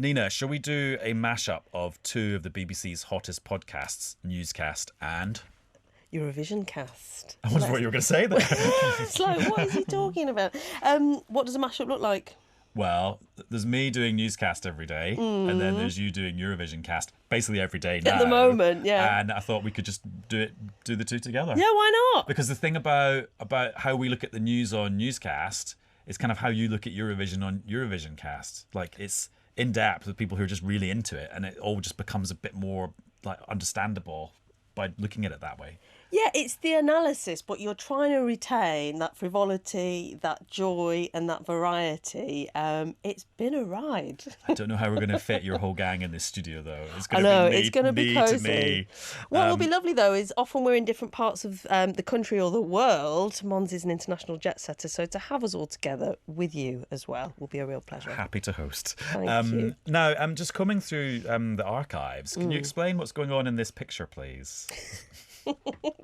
Nina, shall we do a mashup of two of the BBC's hottest podcasts, Newscast and Eurovisioncast? I wonder what you were going to say there. It's like, what is he talking about? What does a mashup look like? Well, there's me doing Newscast every day, and then there's you doing Eurovisioncast basically every day now. At the moment, yeah. And I thought we could just do the two together. Yeah, why not? Because the thing about how we look at the news on Newscast is kind of how you look at Eurovision on Eurovisioncast. Like, it's in depth with people who are just really into it, and it all just becomes a bit more like understandable by looking at it that way. Yeah, it's the analysis, but you're trying to retain that frivolity, that joy, and that variety. It's been a ride. I don't know how we're going to fit your whole gang in this studio, though. It's I going know, to be it's going to be cosy. me. What will be lovely, though, is often we're in different parts of the country or the world. Måns is an international jet setter, so to have us all together with you as well will be a real pleasure. Happy to host. Thank you. Now, I'm just coming through the archives. Can you explain what's going on in this picture, please?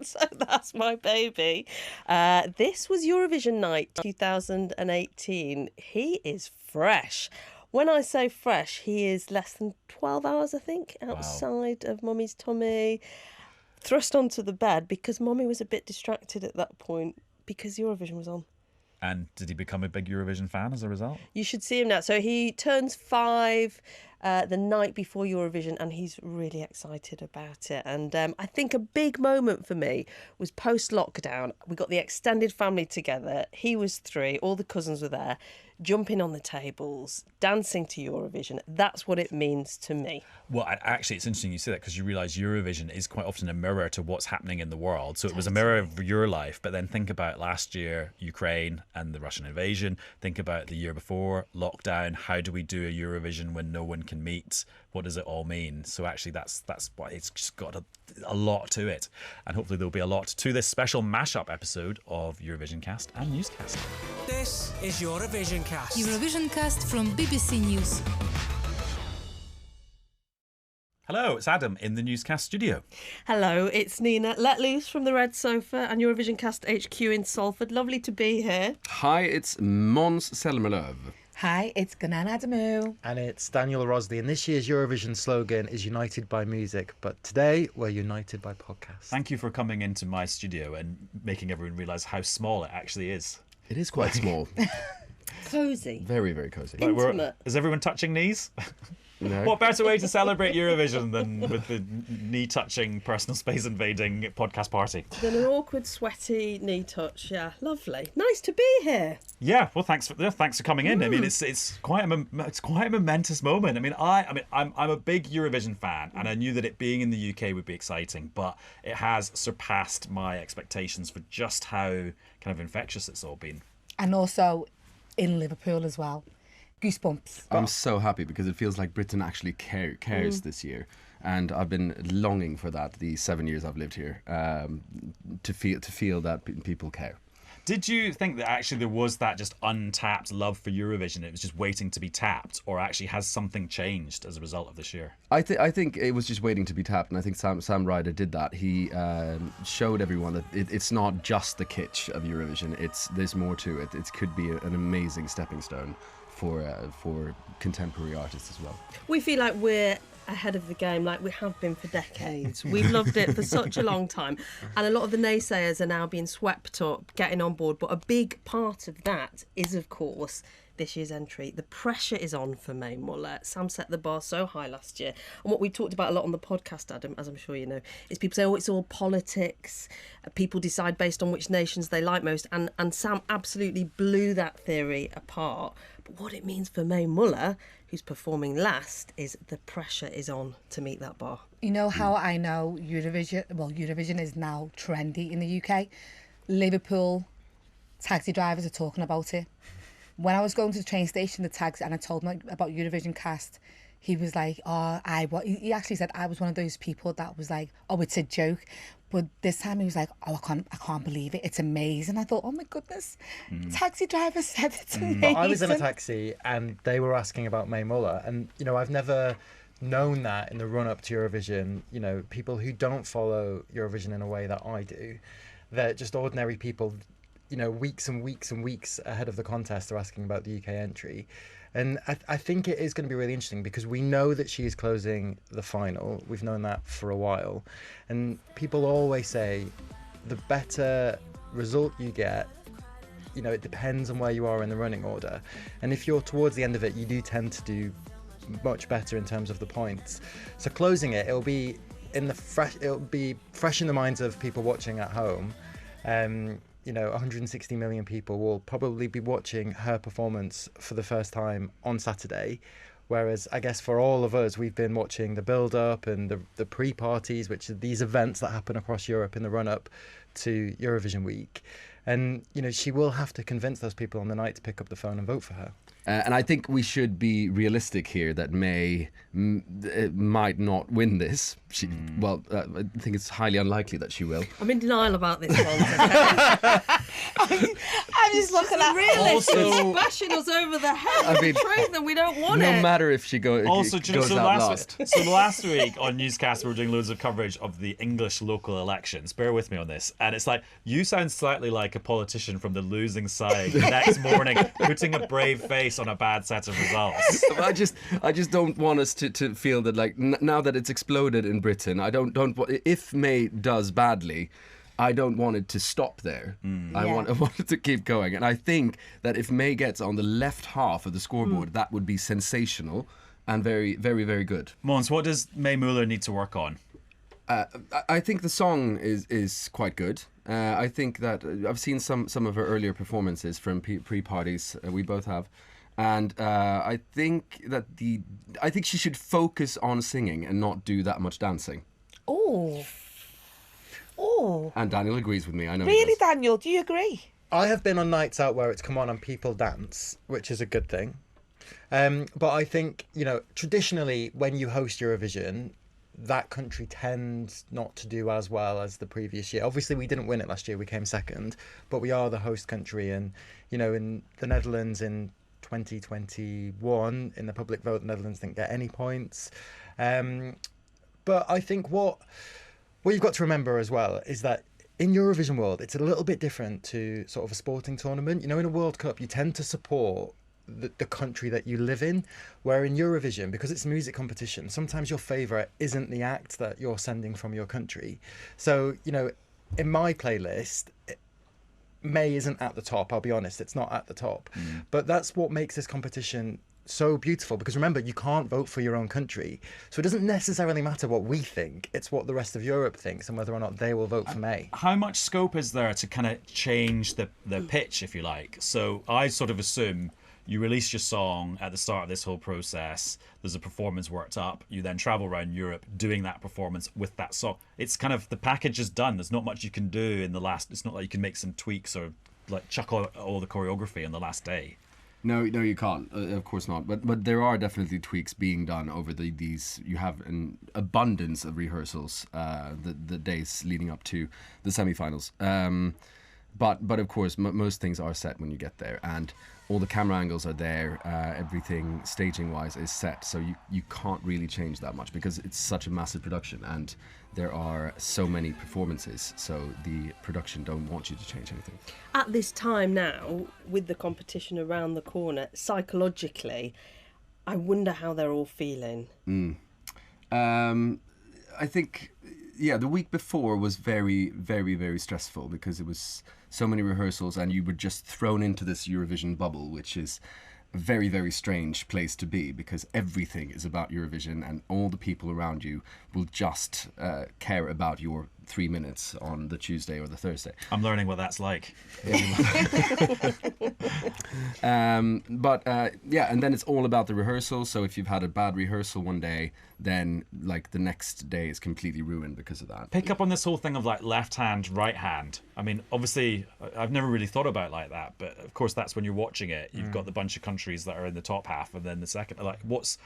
So that's my baby. This was Eurovision night 2018. He is fresh. When I say fresh, he is less than 12 hours, I think, outside of Mummy's tummy, thrust onto the bed because Mummy was a bit distracted at that point because Eurovision was on. And did he become a big Eurovision fan as a result? You should see him now. So he turns 5 the night before Eurovision, and he's really excited about it. And I think a big moment for me was post-lockdown. We got the extended family together. He was 3, all the cousins were there, jumping on the tables, dancing to Eurovision. That's what it means to me. Well, actually, it's interesting you say that because you realise Eurovision is quite often a mirror to what's happening in the world. So it was a mirror of your life, but then think about last year, Ukraine and the Russian invasion. Think about the year before, lockdown. How do we do a Eurovision when no one can meet? What does it all mean? So actually, that's why it's just got a lot to it. And hopefully there'll be a lot to this special mashup episode of Eurovisioncast and Newscast. This is Eurovisioncast. Eurovisioncast from BBC News. Hello, it's Adam in the Newscast studio. Hello, it's Nina, let loose from the red sofa and Eurovisioncast HQ in Salford. Lovely to be here. Hi, it's Måns Zelmerlöw. Hi, it's Ngunan Adamu. And it's Daniel Rosney, and this year's Eurovision slogan is United by Music, but today we're united by podcasts. Thank you for coming into my studio and making everyone realise how small it actually is. It is quite small. Cosy. Very, very cosy. Intimate. Is everyone touching knees? No. What better way to celebrate Eurovision than with the knee-touching, personal space-invading podcast party? Then an awkward, sweaty knee touch. Yeah, lovely. Nice to be here. Yeah, well, thanks for coming in. I mean, it's quite a momentous moment. I mean, I'm a big Eurovision fan, and I knew that it being in the UK would be exciting, but it has surpassed my expectations for just how kind of infectious it's all been. And also in Liverpool as well. Goosebumps. I'm so happy because it feels like Britain actually cares this year, and I've been longing for that the 7 years I've lived here, to feel that people care. Did you think that actually there was that just untapped love for Eurovision? It was just waiting to be tapped, or actually has something changed as a result of this year? I think it was just waiting to be tapped, and I think Sam Ryder did that. He showed everyone that it's not just the kitsch of Eurovision. There's more to it. It could be an amazing stepping stone for contemporary artists as well. We feel like we're ahead of the game, like we have been for decades. We've loved it for such a long time, and a lot of the naysayers are now being swept up, getting on board, but a big part of that is, of course, this year's entry. The pressure is on for May Muller. Sam set the bar so high last year, and what we talked about a lot on the podcast, Adam, as I'm sure you know, is people say, oh, it's all politics, people decide based on which nations they like most, and Sam absolutely blew that theory apart. But what it means for May Muller, who's performing last, is the pressure is on to meet that bar. You know how I know Eurovision is now trendy in the UK? Liverpool taxi drivers are talking about it. When I was going to the train station, the taxi, and I told him about Eurovisioncast, he was like, he actually said I was one of those people that was like, oh, it's a joke. But this time he was like, oh, I can't believe it. It's amazing. I thought, oh my goodness, taxi driver said it's amazing. I was in a taxi and they were asking about May Muller, and I've never known that in the run-up to Eurovision. People who don't follow Eurovision in a way that I do, they're just ordinary people. Weeks and weeks and weeks ahead of the contest, are asking about the UK entry. And I think it is going to be really interesting because we know that she is closing the final. We've known that for a while. And people always say the better result you get, you know, it depends on where you are in the running order. And if you're towards the end of it, you do tend to do much better in terms of the points. So closing it, it'll be fresh in the minds of people watching at home. You know, 160 million people will probably be watching her performance for the first time on Saturday. Whereas I guess for all of us, we've been watching the build-up and the pre-parties, which are these events that happen across Europe in the run-up to Eurovision week. And, you know, she will have to convince those people on the night to pick up the phone and vote for her. And I think we should be realistic here that May might not win this. She, well, I think it's highly unlikely that she will. I'm in denial about this one. Okay? I'm just looking at Realist, Also- she's bashing us over the head with the truth, and we don't want No it. matter if she goes Also, out last. last week on Newscast, we were doing loads of coverage of the English local elections. Bear with me on this. And it's like, you sound slightly like a politician from the losing side the next morning, putting a brave face on a bad set of results. I just don't want us to feel that, like, now that it's exploded in Britain, I don't if May does badly, I don't want it to stop there. I want it to keep going. And I think that if May gets on the left half of the scoreboard, that would be sensational and very, very, very good. Måns, what does May Muller need to work on? I think the song is quite good. I think that I've seen some of her earlier performances from pre-parties. We both have. And I think she should focus on singing and not do that much dancing. Oh. And Daniel agrees with me. I know. Really, Daniel? Do you agree? I have been on nights out where it's come on and people dance, which is a good thing. But I think, you know, traditionally when you host Eurovision, that country tends not to do as well as the previous year. Obviously, we didn't win it last year. We came second. But we are the host country. And, you know, in the Netherlands in 2021, in the public vote, the Netherlands didn't get any points. But I think what you've got to remember as well is that in Eurovision world, it's a little bit different to sort of a sporting tournament. You know, in a World Cup, you tend to support the country that you live in, where in Eurovision, because it's a music competition, sometimes your favourite isn't the act that you're sending from your country. So, you know, in my playlist, May isn't at the top, I'll be honest, it's not at the top. But that's what makes this competition so beautiful, because remember, you can't vote for your own country. So it doesn't necessarily matter what we think, it's what the rest of Europe thinks and whether or not they will vote for May. How much scope is there to kind of change the pitch, if you like? So I sort of assume you release your song at the start of this whole process, there's a performance worked up, you then travel around Europe doing that performance with that song. It's kind of, the package is done. There's not much you can do in the last, it's not like you can make some tweaks or like chuck all the choreography on the last day. No, you can't. Of course not. But there are definitely tweaks being done over these. You have an abundance of rehearsals the days leading up to the semi-finals. But of course, most things are set when you get there, and all the camera angles are there. Everything staging-wise is set, so you can't really change that much because it's such a massive production and there are so many performances, so the production don't want you to change anything. At this time now, with the competition around the corner, psychologically, I wonder how they're all feeling. I think, the week before was very, very, very stressful because it was so many rehearsals and you were just thrown into this Eurovision bubble, which is a very, very strange place to be because everything is about Eurovision and all the people around you will just care about your 3 minutes on the Tuesday or the Thursday. I'm learning what that's like. And then it's all about the rehearsal. So if you've had a bad rehearsal one day, then like the next day is completely ruined because of that. Pick up on this whole thing of like left hand, right hand. I mean, obviously, I've never really thought about it like that, but of course that's when you're watching it. You've got the bunch of countries that are in the top half, and then the second. Like, what's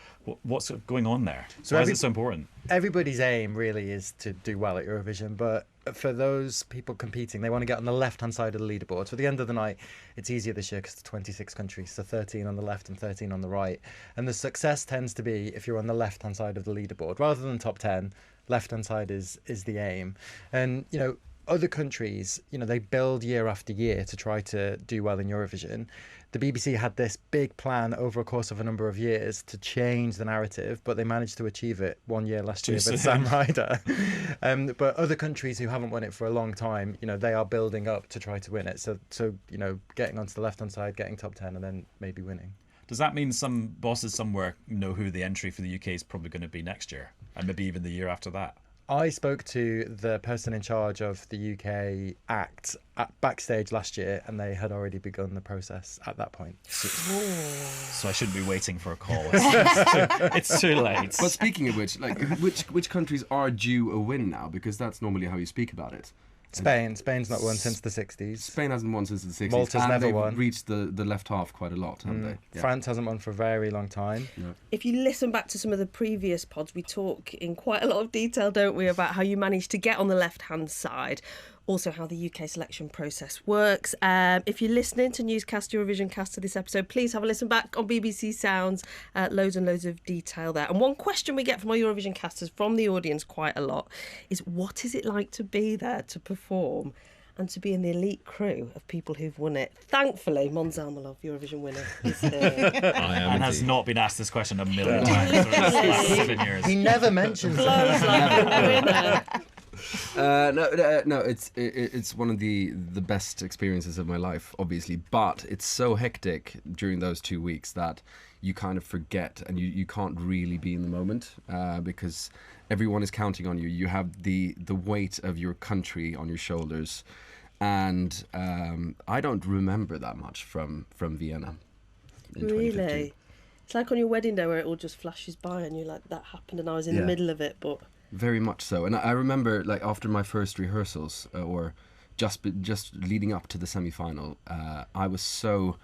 going on there? So why is it so important? Everybody's aim really is to do well at Eurovision, but for those people competing, they want to get on the left-hand side of the leaderboard. So at the end of the night, it's easier this year because it's 26 countries, so 13 on the left and 13 on the right. And the success tends to be if you're on the left-hand side of the leaderboard. Rather than top 10, left-hand side is the aim. And, you know, other countries, you know, they build year after year to try to do well in Eurovision. the BBC had this big plan over a course of a number of years to change the narrative, but they managed to achieve it 1 year last year with Sam Ryder. But other countries who haven't won it for a long time, they are building up to try to win it. So getting onto the left-hand side, getting top 10 and then maybe winning. Does that mean some bosses somewhere know who the entry for the UK is probably going to be next year? And maybe even the year after that? I spoke to the person in charge of the UK act backstage last year, and they had already begun the process at that point. So I shouldn't be waiting for a call. It's too late. But speaking of which, which countries are due a win now? Because that's normally how you speak about it. Spain's not won since the 60s. Spain hasn't won since the 60s. Malta's never won. Reached the left half quite a lot, haven't they? Yeah. France hasn't won for a very long time. Yeah. If you listen back to some of the previous pods, we talk in quite a lot of detail, don't we, about how you managed to get on the left-hand side. Also how the UK selection process works. If you're listening to Newscast Eurovisioncast to this episode, please have a listen back on BBC Sounds. Loads and loads of detail there. And one question we get from our Eurovision casters, from the audience quite a lot, is what is it like to be there to perform and to be in the elite crew of people who've won it? Thankfully, Måns Zelmerlöw, Eurovision winner, is here. And has not been asked this question a million times over the last 7 years. He never mentions it. Blows like a winner. No, it's one of the best experiences of my life, obviously, but it's so hectic during those 2 weeks that you kind of forget and you can't really be in the moment because everyone is counting on you. You have the weight of your country on your shoulders, and I don't remember that much from Vienna in 2015. Really? It's like on your wedding day where it all just flashes by and you're like, that happened and I was in the middle of it, but... Very much so. And I remember, like, after my first rehearsals, or just leading up to the semi-final, I was so...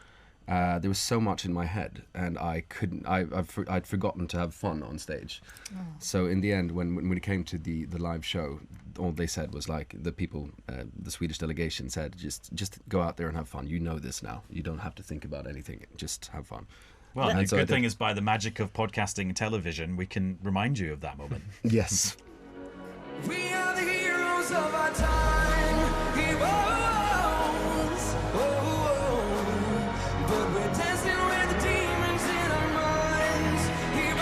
there was so much in my head, and I couldn't... I'd forgotten to have fun on stage. Oh. So in the end, when it came to the live show, all they said was, like, the people, the Swedish delegation said, just go out there and have fun. You know this now. You don't have to think about anything. Just have fun. Well, the good thing is, by the magic of podcasting and television, we can remind you of that moment. Yes. We are the heroes of our time. Heroes. But we're dancing with the demons in our minds. Heroes.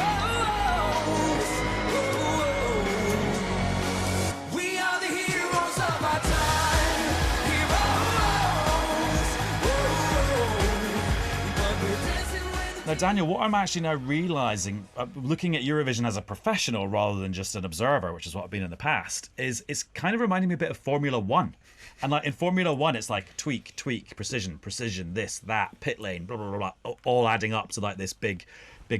We are the heroes of our time. Heroes. But we're dancing with... Now, Daniel, what I'm actually now realising, looking at Eurovision as a professional rather than just an observer, which is what I've been in the past, is it's kind of reminding me a bit of Formula One. And like in Formula One, it's like tweak, precision, this, that, pit lane, blah, blah, blah, blah, all adding up to like this big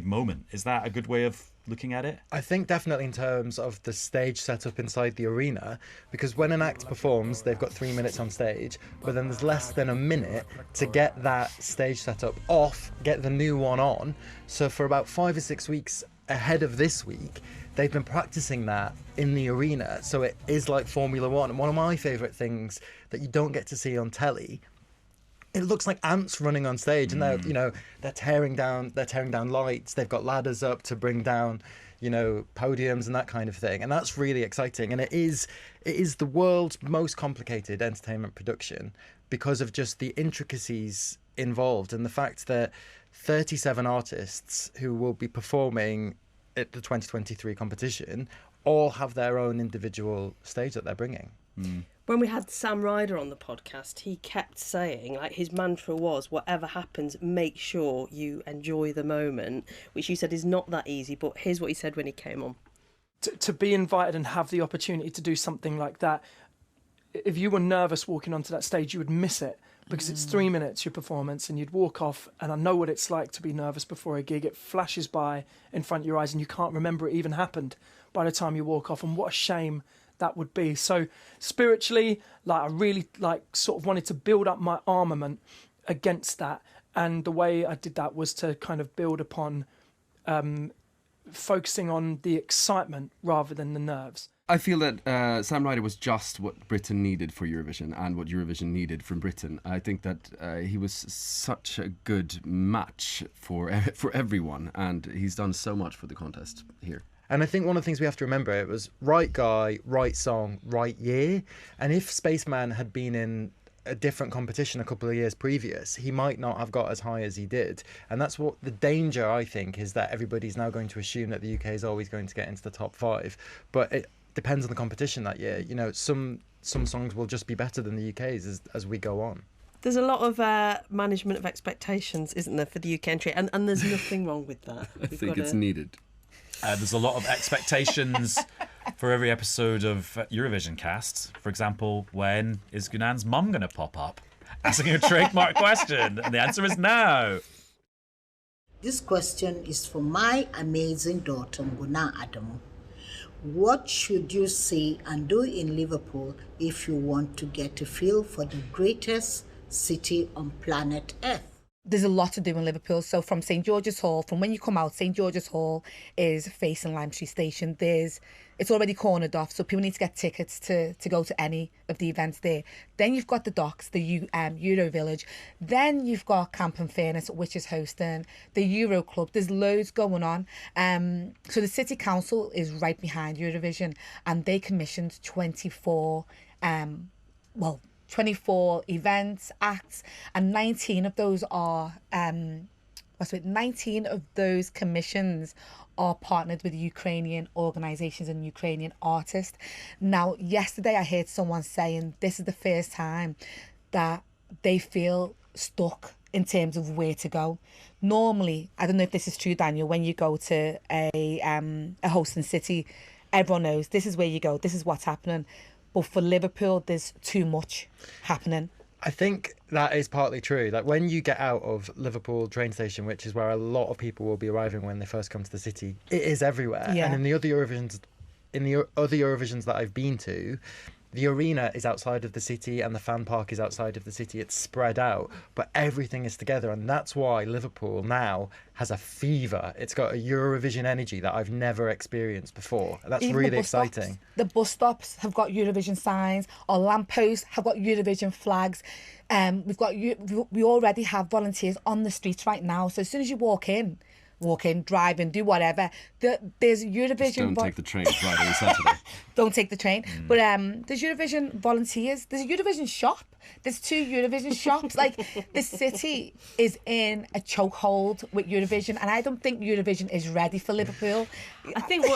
moment. Is that a good way of looking at it? I think definitely in terms of the stage setup inside the arena, because when an act performs, they've got 3 minutes on stage, but then there's less than a minute to get that stage setup off, get the new one on. So for about 5 or 6 weeks ahead of this week, they've been practicing that in the arena. So it is like Formula One. And one of my favourite things that you don't get to see on telly, it looks like ants running on stage, and they're tearing down lights. They've got ladders up to bring down, podiums and that kind of thing, and that's really exciting. And it is the world's most complicated entertainment production because of just the intricacies involved and the fact that 37 artists who will be performing at the 2023 competition all have their own individual stage that they're bringing. When we had Sam Ryder on the podcast, he kept saying, like, his mantra was, whatever happens, make sure you enjoy the moment, which you said is not that easy, but here's what he said when he came on. To be invited and have the opportunity to do something like that, if you were nervous walking onto that stage, you would miss it, because it's 3 minutes, your performance, and you'd walk off, and I know what it's like to be nervous before a gig. It flashes by in front of your eyes, and you can't remember it even happened by the time you walk off, and what a shame that would be. So spiritually, like, I really sort of wanted to build up my armament against that, and the way I did that was to kind of build upon focusing on the excitement rather than the nerves. I feel that Sam Ryder was just what Britain needed for Eurovision and what Eurovision needed from Britain. I think that he was such a good match for everyone, and he's done so much for the contest here. And I think one of the things we have to remember, it was right guy, right song, right year. And if Spaceman had been in a different competition a couple of years previous, he might not have got as high as he did. And that's what the danger, I think, is that everybody's now going to assume that the UK is always going to get into the top 5. But it depends on the competition that year. You know, some songs will just be better than the UK's as we go on. There's a lot of management of expectations, isn't there, for the UK entry? And there's nothing wrong with that. I think it's needed. There's a lot of expectations for every episode of Eurovisioncast. For example, when is Ngunan's mum going to pop up? Asking a trademark question. And the answer is no. This question is for my amazing daughter, Ngunan Adamu. What should you say and do in Liverpool if you want to get a feel for the greatest city on planet Earth? There's a lot to do in Liverpool. So from St George's Hall, from when you come out, St George's Hall is facing Lime Street Station. It's already cornered off, so people need to get tickets to go to any of the events there. Then you've got the docks, the Euro Village. Then you've got Camp and Fairness, which is hosting the Euro Club. There's loads going on. So the City Council is right behind Eurovision, and they commissioned 24 events, acts, and 19 of those are 19 of those commissions are partnered with Ukrainian organisations and Ukrainian artists. Now, yesterday I heard someone saying this is the first time that they feel stuck in terms of where to go. Normally, I don't know if this is true, Daniel, when you go to a hosting city, everyone knows this is where you go, this is what's happening. But for Liverpool, there's too much happening. I think that is partly true. Like when you get out of Liverpool train station, which is where a lot of people will be arriving when they first come to the city, it is everywhere. Yeah. And in the other Eurovisions that I've been to, the arena is outside of the city and the fan park is outside of the city. It's spread out, but everything is together. And that's why Liverpool now has a fever. It's got a Eurovision energy that I've never experienced before. That's Even really the bus stops. exciting. The bus stops have got Eurovision signs. Our lampposts have got Eurovision flags. We already have volunteers on the streets right now. So as soon as you walk in, drive in, do whatever. There's Eurovision. Just don't take the train Friday and Saturday. Don't take the train. But there's Eurovision volunteers. There's a Eurovision shop. There's 2 Eurovision shops. Like, the city is in a chokehold with Eurovision, and I don't think Eurovision is ready for Liverpool. I think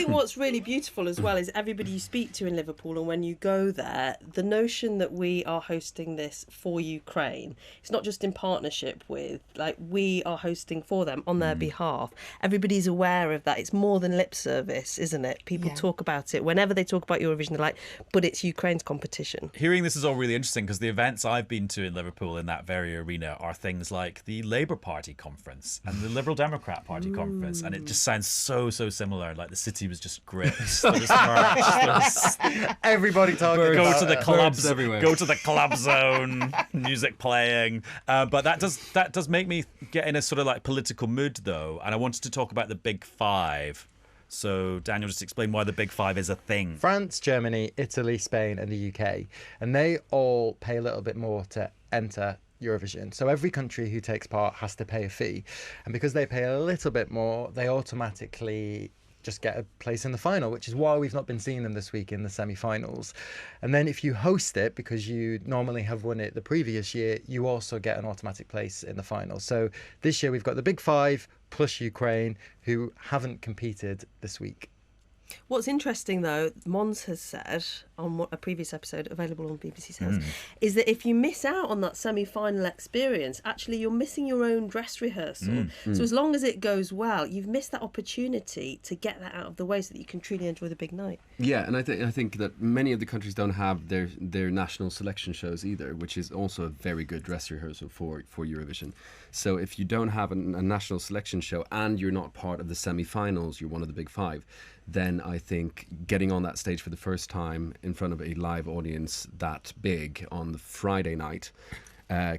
what's really beautiful as well is everybody you speak to in Liverpool, and when you go there, the notion that we are hosting this for Ukraine, it's not just in partnership with, like, we are hosting for them on their behalf. Everybody's aware of that. It's more than lip service, isn't it? People talk about it. Whenever they talk about Eurovision, they're like, but it's Ukraine's competition. Hearing this is all really interesting because the events I've been to in Liverpool in that very arena are things like the Labour Party conference and the Liberal Democrat Party conference, and it just sounds so similar. Like the city was just grips. There was merch, Everybody talking go about to the it. clubs everywhere. Go to the club zone, music playing. But that does make me get in a sort of like political mood though, and I wanted to talk about the Big Five. So, Daniel, just explain why the Big Five is a thing. France, Germany, Italy, Spain, and the UK. And they all pay a little bit more to enter Eurovision. So every country who takes part has to pay a fee. And because they pay a little bit more, they automatically just get a place in the final, which is why we've not been seeing them this week in the semi-finals. And then if you host it, because you normally have won it the previous year, you also get an automatic place in the final. So this year we've got the Big Five plus Ukraine, who haven't competed this week. What's interesting, though, Måns has said on a previous episode available on BBC Sounds, is that if you miss out on that semi-final experience, actually you're missing your own dress rehearsal. So as long as it goes well, you've missed that opportunity to get that out of the way so that you can truly enjoy the big night. Yeah, and I think that many of the countries don't have their national selection shows either, which is also a very good dress rehearsal for Eurovision. So if you don't have a national selection show and you're not part of the semi-finals, you're one of the Big Five, then I think getting on that stage for the first time in front of a live audience that big on the Friday night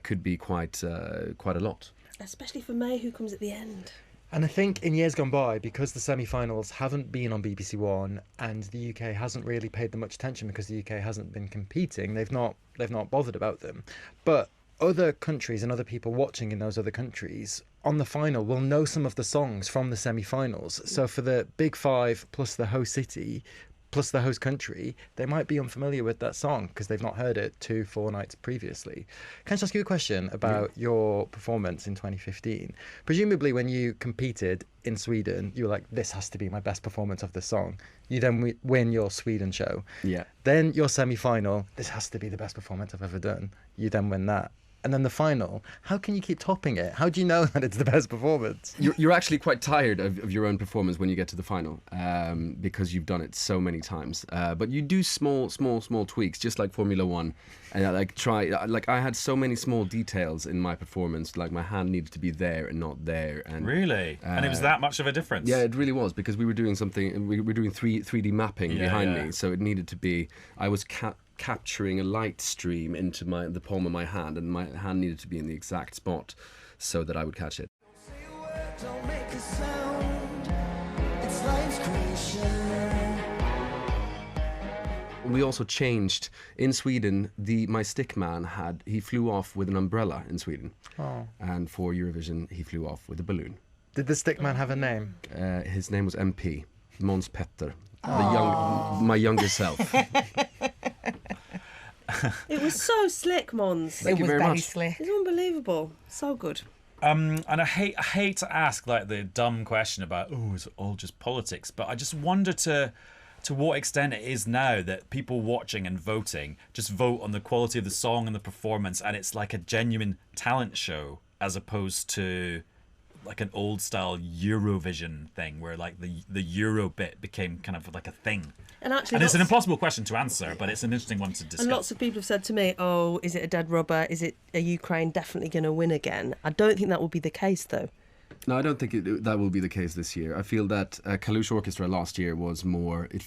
could be quite a lot. Especially for May, who comes at the end. And I think in years gone by, because the semi-finals haven't been on BBC One and the UK hasn't really paid them much attention because the UK hasn't been competing, they've not bothered about them. But other countries and other people watching in those other countries on the final will know some of the songs from the semi-finals. So for the Big Five plus the host city plus the host country, they might be unfamiliar with that song because they've not heard it 2-4 nights previously. Can I just ask you a question about your performance in 2015? Presumably when you competed in Sweden, you were like, this has to be my best performance of this song. You then win your Sweden show. Yeah. Then your semi-final, this has to be the best performance I've ever done. You then win that. And then the final, how can you keep topping it? How do you know that it's the best performance? You're actually quite tired of your own performance when you get to the final, because you've done it so many times. But you do small tweaks, just like Formula One. And I had so many small details in my performance, like my hand needed to be there and not there. And Really? And it was that much of a difference? Yeah, it really was, because we were doing something. We were doing 3D mapping behind me, so it needed to be. I was capturing a light stream into the palm of my hand, and my hand needed to be in the exact spot so that I would catch it. Say a word, don't make a sound. It's life's creation. We also changed in Sweden. My stick man he flew off with an umbrella in Sweden, and for Eurovision he flew off with a balloon. Did the stickman have a name? His name was MP Måns Petter, my younger self. It was so slick, Måns. Thank you very much. Slick. It's unbelievable. So good. And I hate to ask like the dumb question about, is it all just politics? But I just wonder to what extent it is now that people watching and voting just vote on the quality of the song and the performance, and it's like a genuine talent show as opposed to like an old style Eurovision thing where like the Euro bit became kind of like a thing. And actually, it's an impossible question to answer, but it's an interesting one to discuss. And lots of people have said to me, is it a dead rubber? Is it a Ukraine definitely going to win again? I don't think that will be the case, though. No, I don't think that will be the case this year. I feel that Kalush Orchestra last year was more. You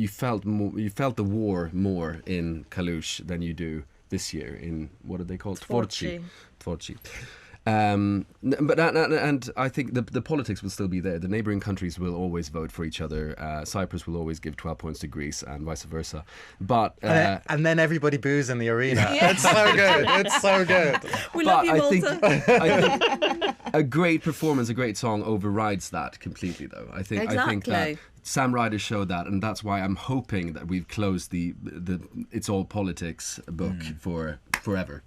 felt the war more in Kalush than you do this year in, what are they called? Tvorci. And I think the politics will still be there. The neighbouring countries will always vote for each other. Cyprus will always give 12 points to Greece and vice versa. But and then everybody boos in the arena. It's so good. It's so good. We love you, Malta. I think a great performance, a great song overrides that completely, though. I think that Sam Ryder showed that, and that's why I'm hoping that we've closed the It's All Politics book for forever.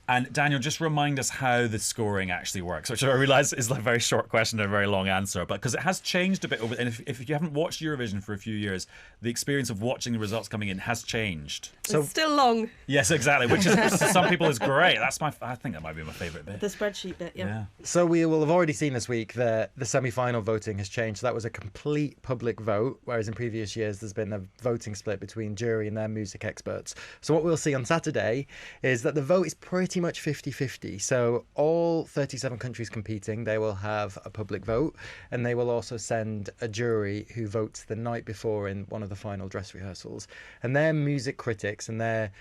And Daniel, just remind us how the scoring actually works, which I realise is like a very short question and a very long answer, but because it has changed a bit over. And if you haven't watched Eurovision for a few years, the experience of watching the results coming in has changed. So it's still long. Yes, exactly. Which is to some people is great. I think that might be my favourite bit. The spreadsheet bit, yeah. So we will have already seen this week that the semi-final voting has changed. That was a complete public vote, whereas in previous years there's been a voting split between jury and their music experts. So what we'll see on Saturday is that the vote is pretty much 50-50. So all 37 countries competing, they will have a public vote, and they will also send a jury who votes the night before in one of the final dress rehearsals. And they're music critics, and they're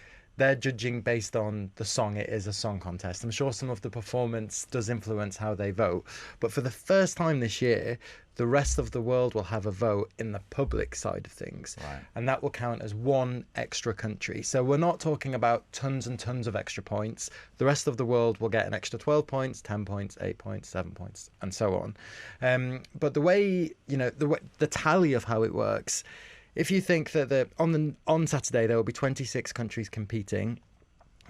judging based on the song. It is a song contest. I'm sure some of the performance does influence how they vote, but for the first time this year, the rest of the world will have a vote in the public side of things. Right. And that will count as one extra country. So we're not talking about tons and tons of extra points. The rest of the world will get an extra 12 points, 10 points, 8 points, 7 points, and so on. But the way, the tally of how it works, if you think that on Saturday there will be 26 countries competing,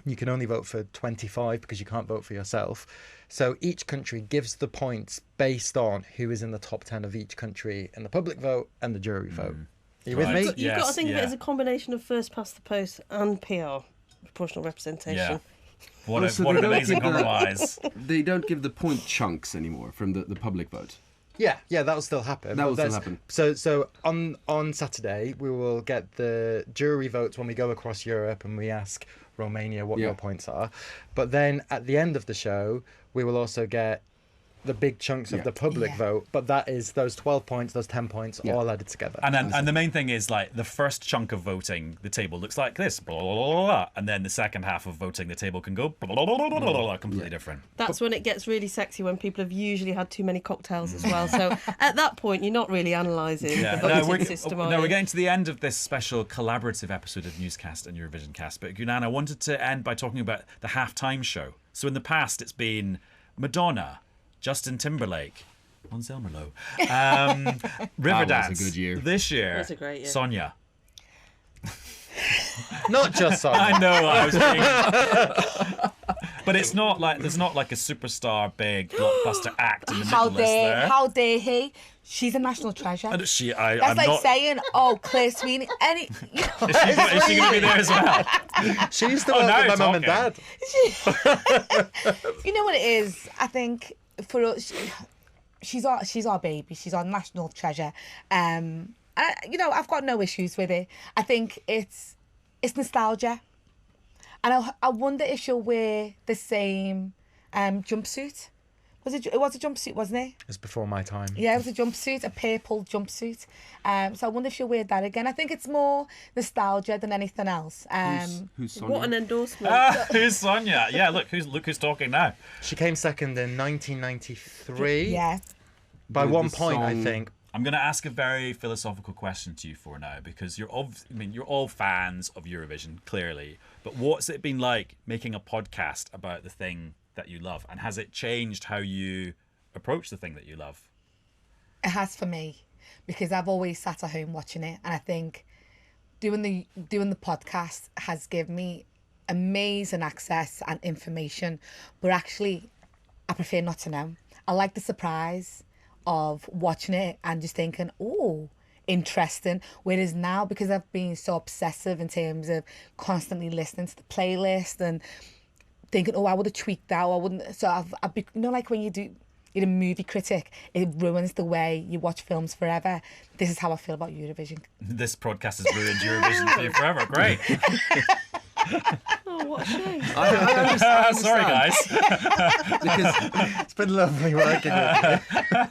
you can only vote for 25 because you can't vote for yourself. So each country gives the points based on who is in the top 10 of each country in the public vote and the jury vote. Are you with me? You've got to think of it as a combination of first past the post and PR, proportional representation. Yeah. What an amazing compromise. They don't give the point chunks anymore from the public vote. Yeah, that will still happen. That will still happen. So on Saturday, we will get the jury votes when we go across Europe and we ask Romania what your points are. But then at the end of the show, we will also get the big chunks of the public vote, but that is those 12 points, those 10 points, all added together. And the main thing is, like, the first chunk of voting, the table looks like this, blah, blah, blah, blah, and then the second half of voting, the table can go blah, blah, blah, blah, blah, blah, completely different. That's when it gets really sexy, when people have usually had too many cocktails as well. So at that point, you're not really analysing the voting system. We're getting to the end of this special collaborative episode of Newscast and Eurovisioncast. But Ngunan, I wanted to end by talking about the halftime show. So in the past, it's been Madonna, Justin Timberlake, Måns Zelmerlöw. That Riverdance. was a good year. This year. It was a great year. Sonia. Not just songs. I know. I was being... But it's not like there's not like a superstar big blockbuster act in the middle list there. How dare he? She's a national treasure. And That's I'm like not... saying, oh, Claire Sweeney. Is she going to be there as well? She used to Oh, work now with my you're mum and dad. You know what it is? I think for us, she's our baby. She's our national treasure. I've got no issues with it. I think it's nostalgia. And I wonder if she'll wear the same jumpsuit. It was a jumpsuit, wasn't it? It's before my time. Yeah, it was a jumpsuit, a purple jumpsuit. So I wonder if she'll wear that again. I think it's more nostalgia than anything else. Who's Sonia? What an endorsement. Who's Sonia? Yeah, look who's talking now. She came second in 1993. Yeah. By With one the point, I song- think. I'm going to ask a very philosophical question to you for now, because you're all fans of Eurovision, clearly. But what's it been like making a podcast about the thing that you love, and has it changed how you approach the thing that you love? It has for me, because I've always sat at home watching it, and I think doing the podcast has given me amazing access and information, but actually I prefer not to know. I like the surprise of watching it and just thinking, oh, interesting. Whereas now, because I've been so obsessive in terms of constantly listening to the playlist and thinking, oh, I would have tweaked that, or I wouldn't. So I've been, like when you're a movie critic, it ruins the way you watch films forever. This is how I feel about Eurovision. This podcast has ruined Eurovision for you forever. Great. Oh, what a shame. I Sorry, guys. Because It's been lovely working with you.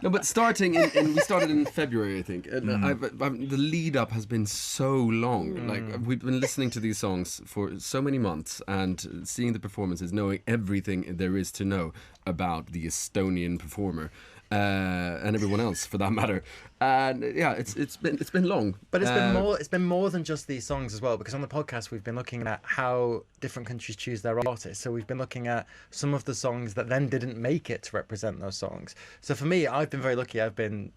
no, but starting we started in February, I think. And the lead up has been so long. Like we've been listening to these songs for so many months and seeing the performances, knowing everything there is to know about the Estonian performer. And everyone else, for that matter, and yeah, it's been long, But it's been more than just these songs as well, because on the podcast we've been looking at how different countries choose their artists. So we've been looking at some of the songs that then didn't make it to represent those songs. So for me, I've been very lucky. I've been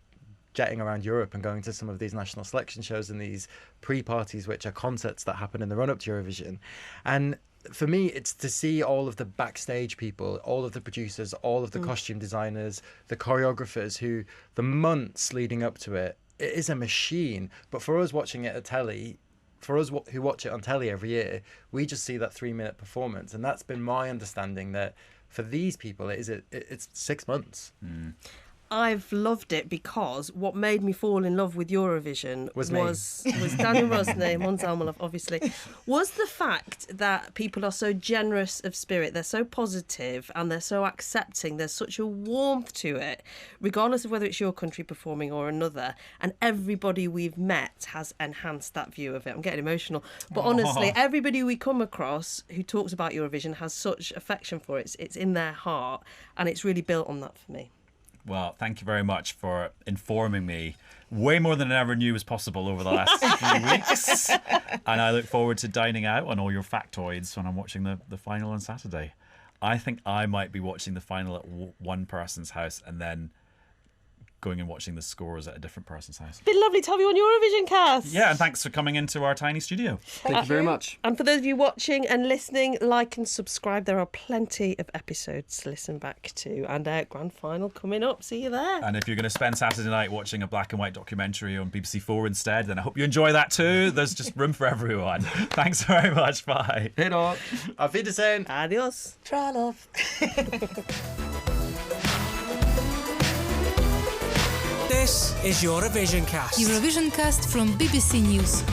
jetting around Europe and going to some of these national selection shows and these pre-parties, which are concerts that happen in the run-up to Eurovision. And for me, it's to see all of the backstage people, all of the producers, all of the costume designers, the choreographers who, the months leading up to it, it is a machine. But for us watching it at telly, for us who watch it on telly every year, we just see that 3-minute performance. And that's been my understanding, that for these people, it's 6 months. I've loved it because what made me fall in love with Eurovision Was Daniel Rosney, Måns Zelmerlöw, obviously, was the fact that people are so generous of spirit, they're so positive and they're so accepting, there's such a warmth to it, regardless of whether it's your country performing or another, and everybody we've met has enhanced that view of it. I'm getting emotional, but honestly, everybody we come across who talks about Eurovision has such affection for it. It's in their heart, and it's really built on that for me. Well, thank you very much for informing me way more than I ever knew was possible over the last few weeks. And I look forward to dining out on all your factoids when I'm watching the final on Saturday. I think I might be watching the final at one person's house and then going and watching the scores at a different person's house. It's been lovely to have you on Eurovisioncast. Yeah, and thanks for coming into our tiny studio. Thank you very much. And for those of you watching and listening, like and subscribe. There are plenty of episodes to listen back to. And grand final coming up. See you there. And if you're going to spend Saturday night watching a black and white documentary on BBC 4 instead, then I hope you enjoy that too. There's just room for everyone. Thanks very much. Bye. Hey, dog. Auf Wiedersehen. Adios. Try love. This is Eurovisioncast. Eurovisioncast from BBC News.